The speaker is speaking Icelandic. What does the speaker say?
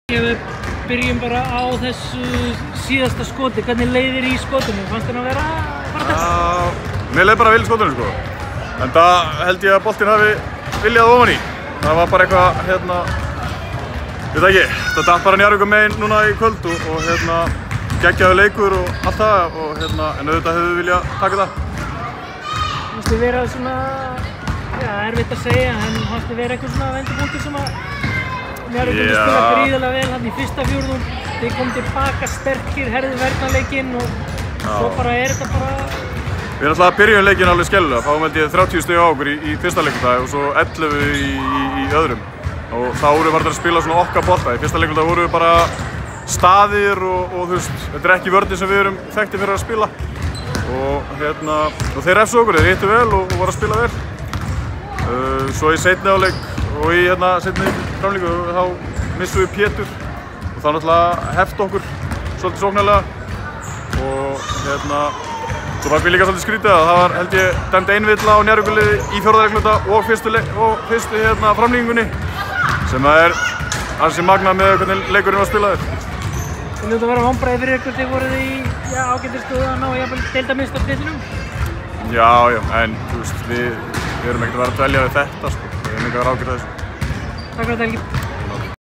Við byrjum bara á þessu síðasta skoti. Hvernig leið þér í skotinu? Fannst þér að vera þess? Mér leið bara vel í skotinu sko. En það held ég að boltinn hafi viljað ofan í. Það var bara eitthvað, veit ekki, það datt bara Njarðvíkur megin núna í kvöld og geggjaður leikur og allt það en auðvitað hefðu viljað taka það. Fannst þér vera svona, erfitt að segja, en fannst þér vera eitthvað svona vendipunktur sem að Njarðvíkur myndi spila gríðarlega vel hann í fyrsta fjórðung. Þið komum tilbaka sterkir, herðu verðnarleikinn og svo bara þetta bara... Við náttúrulega byrjum leikinn alveg skellulega. Fáum held ég 30 stig á okkur í fyrsta leikludag og svo 11 í öðrum. Og þá vorum við farin að spila svona okkar bolta. Í fyrsta leikludag vorum við bara staðir og þú veist, þetta ekki vörðin sem við erum þekktir fyrir að spila. Og þeir refsu okkur, þeir hittu vel og voru að spila vel. Svo í seinni hálfleik og í seinni framlíku þá missum við Pétur og þá náttúrulega hefti okkur svolítið sóknarlega og svo fannst mér líka svolítið skrítið að það var held ég dæmd einvilla á Njarðvíkurliði í fjórða leikluta og fyrstu framlíkingunni sem ansi magnað með hvernig leikurinn var spilaður. Það hljóta að vera vonbrigði fyrir ykkur þegar voruð í ágætri stöðu að ná jafnvel deildarmeistaratitlinum? Já, en þú veist, við erum ekkert að vera að dvelja við þetta sko. Við erum ekki að vera ágjörð að þessu. Takk fyrir þetta, Helgi.